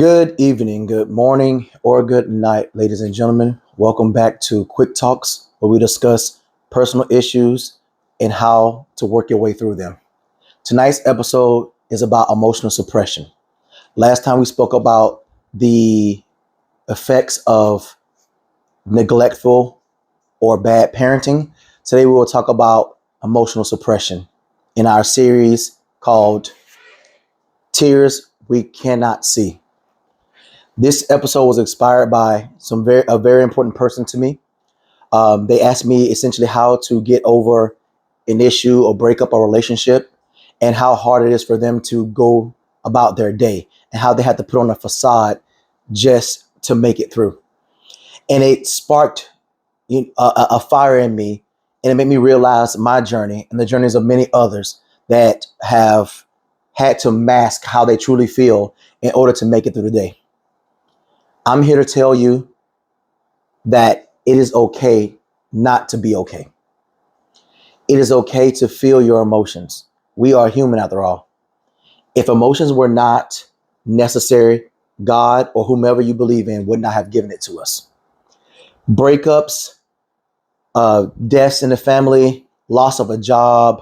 Good evening, good morning, or good night, ladies and gentlemen. Welcome back to Quick Talks, where we discuss personal issues and how to work your way through them. Tonight's episode is about emotional suppression. Last time we spoke about the effects of neglectful or bad parenting. Today we will talk about emotional suppression in our series called Tears We Cannot See. This episode was inspired by a very important person to me. They asked me essentially how to get over an issue or break up a relationship, and how hard it is for them to go about their day, and how they had to put on a facade just to make it through. And it sparked a fire in me, and it made me realize my journey and the journeys of many others that have had to mask how they truly feel in order to make it through the day. I'm here to tell you that it is okay not to be okay. It is okay to feel your emotions. We are human after all. If emotions were not necessary, God or whomever you believe in would not have given it to us. Breakups, deaths in the family, loss of a job,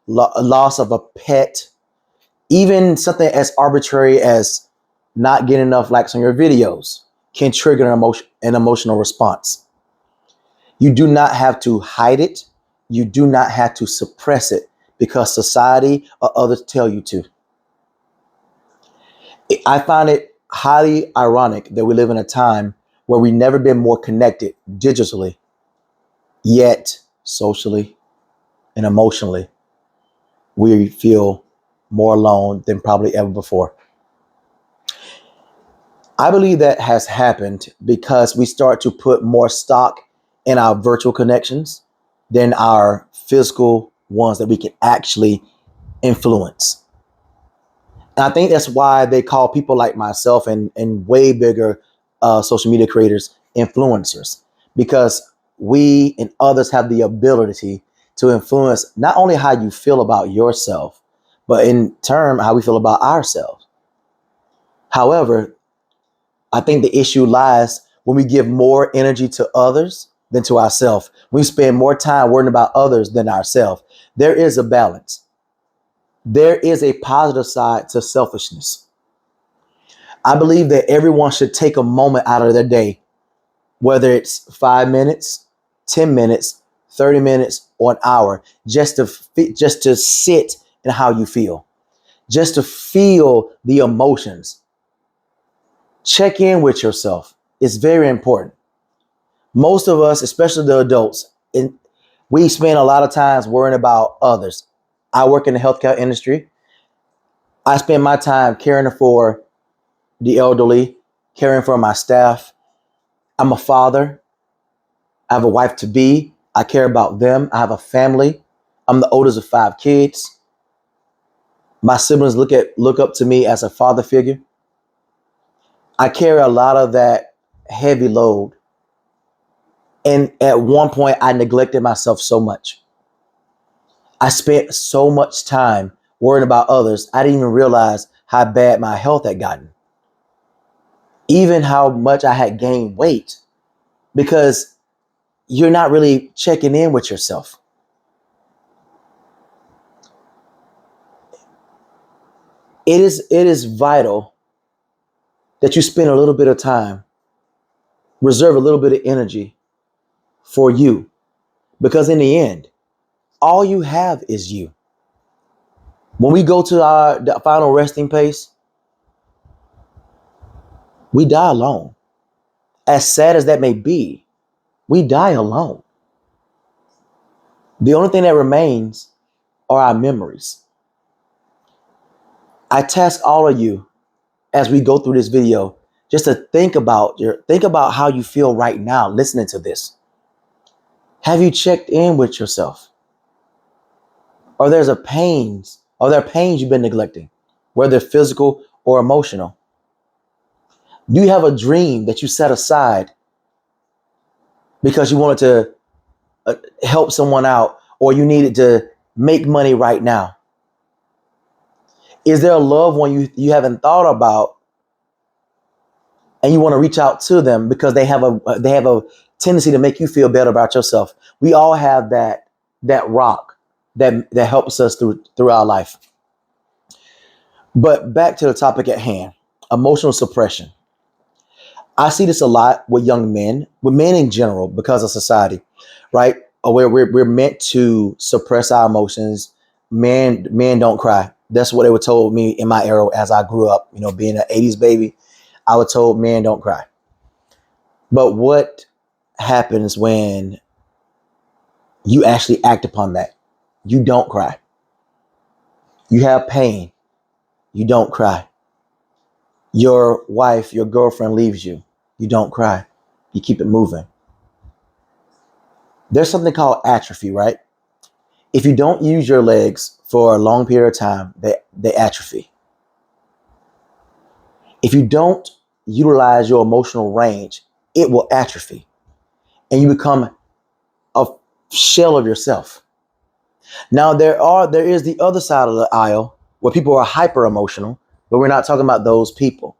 loss of a pet, even something as arbitrary as not getting enough likes on your videos can trigger an emotional response. You do not have to hide it. You do not have to suppress it because society or others tell you to. I find it highly ironic that we live in a time where we've never been more connected digitally, yet socially and emotionally, we feel more alone than probably ever before. I believe that has happened because we start to put more stock in our virtual connections than our physical ones that we can actually influence. And I think that's why they call people like myself and way bigger social media creators influencers, because we and others have the ability to influence not only how you feel about yourself, but in turn, how we feel about ourselves. However, I think the issue lies when we give more energy to others than to ourselves. We spend more time worrying about others than ourselves. There is a balance. There is a positive side to selfishness. I believe that everyone should take a moment out of their day, whether it's 5 minutes, 10 minutes, 30 minutes, or an hour, just to sit in how you feel, just to feel the emotions. Check in with yourself. It's very important. Most of us, especially the adults, we spend a lot of times worrying about others. I work in the healthcare industry. I spend my time caring for the elderly, caring for my staff. I'm a father. I have a wife to be. I care about them. I have a family. I'm the oldest of 5 kids. My siblings look up to me as a father figure. I carry a lot of that heavy load. And at one point, I neglected myself so much. I spent so much time worrying about others. I didn't even realize how bad my health had gotten, even how much I had gained weight, because you're not really checking in with yourself. It is vital that you spend a little bit of time, reserve a little bit of energy for you, because in the end, all you have is you. When we go to the final resting place, we die alone. As sad as that may be, we die alone. The only thing that remains are our memories. I task all of you as we go through this video just to think about how you feel right now listening to this. Have you checked in with yourself? Or are there pains you've been neglecting, whether physical or emotional? Do you have a dream that you set aside because you wanted to help someone out, or you needed to make money right now? Is there a loved one you haven't thought about and you want to reach out to them because they have a tendency to make you feel better about yourself. We all have that rock that helps us through our life. But back to the topic at hand, emotional suppression. I see this a lot with young men, with men in general, because of society, right? Where we're meant to suppress our emotions. Men don't cry. That's what they were told me in my era as I grew up. Being an '80s baby, I was told men don't cry. But what happens when you actually act upon that? You don't cry. You have pain. You don't cry. Your wife, your girlfriend leaves you. You don't cry. You keep it moving. There's something called atrophy, right? If you don't use your legs for a long period of time, they atrophy. If you don't utilize your emotional range, it will atrophy and you become a shell of yourself. Now there is the other side of the aisle where people are hyper emotional, but we're not talking about those people.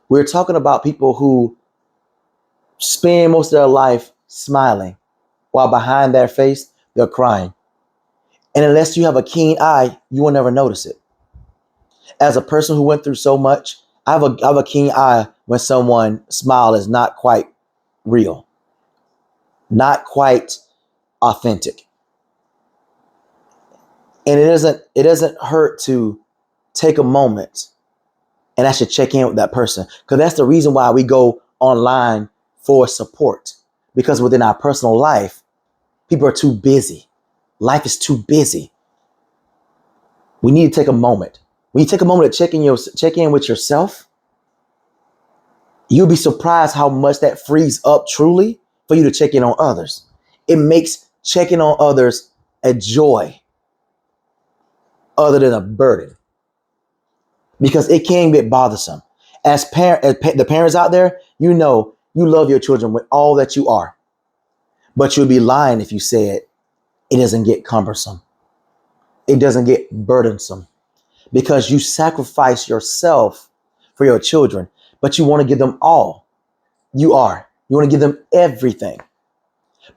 We're talking about people who spend most of their life smiling while behind their face they're crying. And unless you have a keen eye, you will never notice it. As a person who went through so much, I have a keen eye when someone smile is not quite real, not quite authentic. And it doesn't hurt to take a moment and actually check in with that person. Because that's the reason why we go online for support. Because within our personal life, people are too busy. Life is too busy. We need to take a moment. When you take a moment to check in with yourself, you'll be surprised how much that frees up truly for you to check in on others. It makes checking on others a joy other than a burden because it can get bothersome. The parents out there, you love your children with all that you are, but you'll be lying if you said it doesn't get cumbersome. It doesn't get burdensome because you sacrifice yourself for your children, but you want to give them all. You want to give them everything,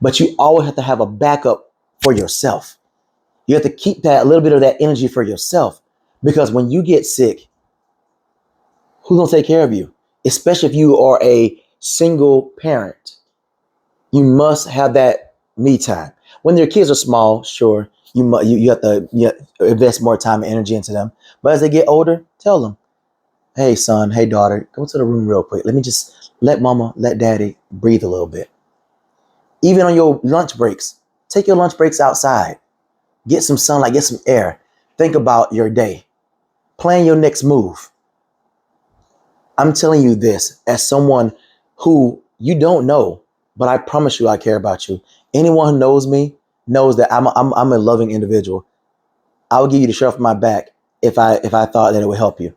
but you always have to have a backup for yourself. You have to keep that a little bit of that energy for yourself because when you get sick, who's going to take care of you? Especially if you are a single parent, you must have that me time. When your kids are small, sure, you have to invest more time and energy into them. But as they get older, tell them, hey, son, hey, daughter, go to the room real quick. Let me just let daddy breathe a little bit. Even on your lunch breaks, take your lunch breaks outside. Get some sunlight, get some air. Think about your day. Plan your next move. I'm telling you this as someone who you don't know, but I promise you I care about you. Anyone who knows me knows that I'm a loving individual. I would give you the shirt off my back if I thought that it would help you.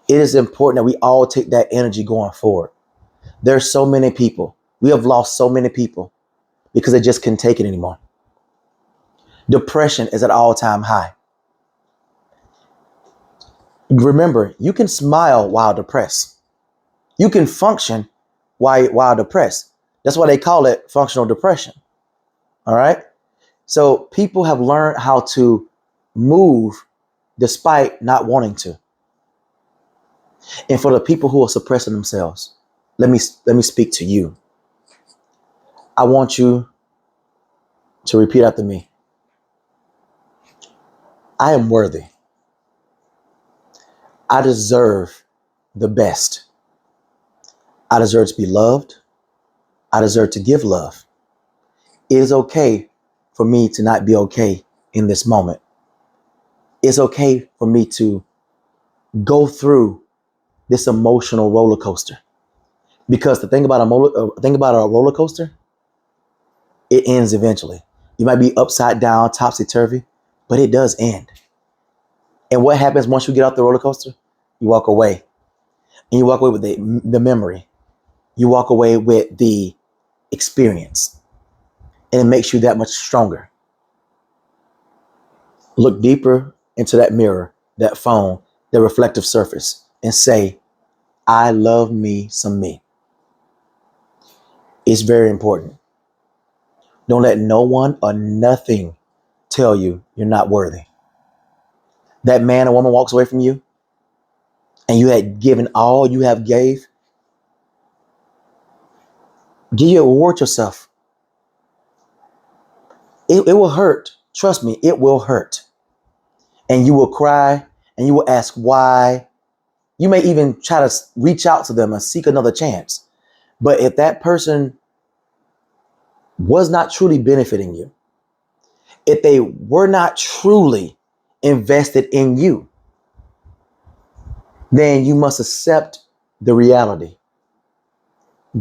It is important that we all take that energy going forward. There's so many people. We have lost so many people because they just couldn't take it anymore. Depression is at an all-time high. Remember, you can smile while depressed. You can function while depressed. That's why they call it functional depression. All right. So people have learned how to move despite not wanting to. And for the people who are suppressing themselves, let me speak to you. I want you to repeat after me. I am worthy. I deserve the best. I deserve to be loved. I deserve to give love. It is okay for me to not be okay in this moment. It's okay for me to go through this emotional roller coaster. Because the thing about a roller coaster, it ends eventually. You might be upside down, topsy turvy, but it does end. And what happens once you get off the roller coaster? You walk away, and you walk away with the memory. You walk away with the experience, and it makes you that much stronger. Look deeper into that mirror, that phone, the reflective surface, and say, I love me some me. It's very important. Don't let no one or nothing tell you you're not worthy. That man or woman walks away from you and you had given all you have gave, give you reward yourself. It will hurt. Trust me, it will hurt. And you will cry and you will ask why. You may even try to reach out to them and seek another chance. But if that person was not truly benefiting you, if they were not truly invested in you, then you must accept the reality.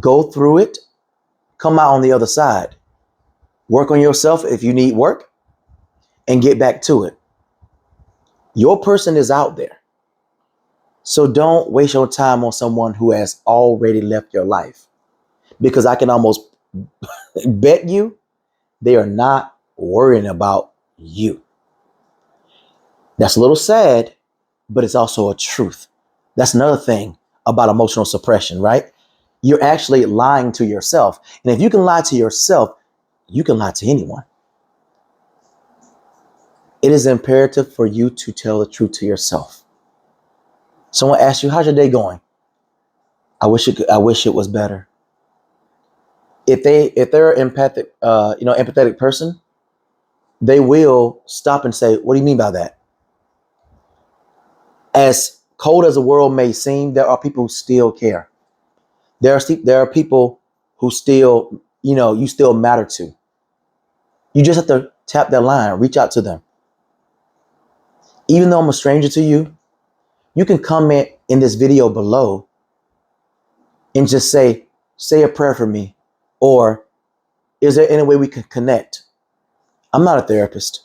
Go through it, come out on the other side, work on yourself if you need work, and get back to it. Your person is out there. So don't waste your time on someone who has already left your life, because I can almost bet you they are not worrying about you. That's a little sad, but it's also a truth. That's another thing about emotional suppression, right? You're actually lying to yourself. And if you can lie to yourself, you can lie to anyone. It is imperative for you to tell the truth to yourself. Someone asks you, how's your day going? I wish it was better. If they're empathic, empathetic person, they will stop and say, what do you mean by that? As cold as the world may seem, there are people who still care. There are people who still, you still matter to. You just have to tap their line, reach out to them. Even though I'm a stranger to you, you can comment in this video below and just say a prayer for me. Or is there any way we can connect? I'm not a therapist.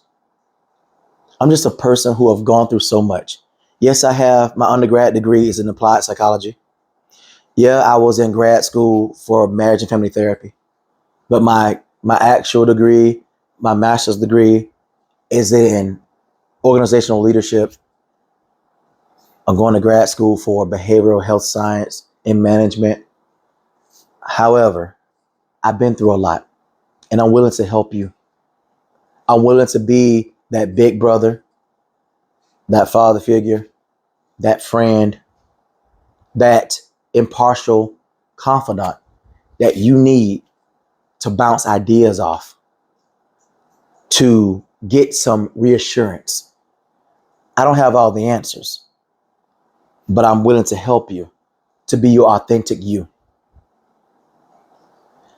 I'm just a person who have gone through so much. Yes, I have my undergrad degree is in applied psychology. Yeah, I was in grad school for marriage and family therapy. But my actual degree, my master's degree, is in organizational leadership. I'm going to grad school for behavioral health science and management. However, I've been through a lot and I'm willing to help you. I'm willing to be that big brother, that father figure, that friend, that impartial confidant that you need to bounce ideas off, to get some reassurance. I don't have all the answers, but I'm willing to help you to be your authentic you.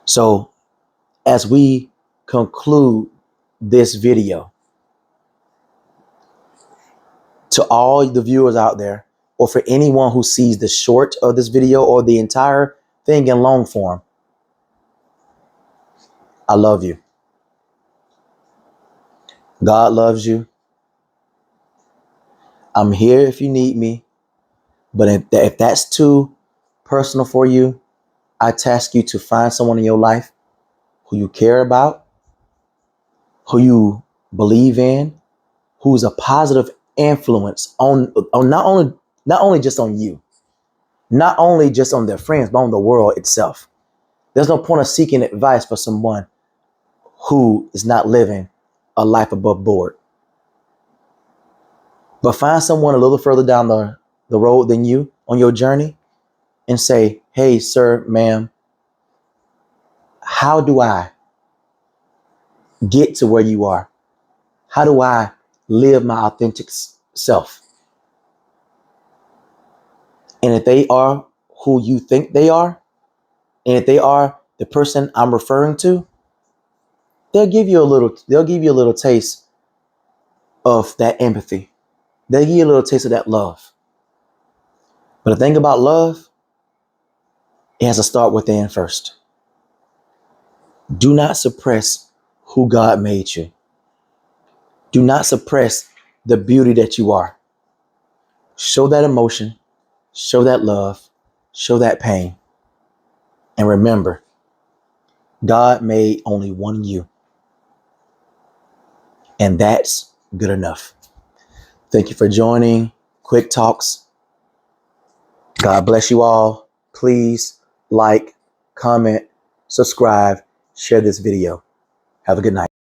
So as we conclude this video, to all the viewers out there, or for anyone who sees the short of this video or the entire thing in long form, I love you. God loves you. I'm here if you need me. But if that's too personal for you, I task you to find someone in your life who you care about, who you believe in, who's a positive influence on not only just on you, not only just on their friends, but on the world itself. There's no point of seeking advice for someone who is not living a life above board. But find someone a little further down the road than you on your journey and say, hey, sir, ma'am, how do I get to where you are? How do I live my authentic self? And if they are who you think they are, and if they are the person I'm referring to, they'll give you a little taste of that empathy. They'll give you a little taste of that love. But the thing about love, it has to start within first. Do not suppress who God made you. Do not suppress the beauty that you are. Show that emotion, show that love, show that pain. And remember, God made only one you. And that's good enough. Thank you for joining Quick Talks. God bless you all. Please like, comment, subscribe, share this video. Have a good night.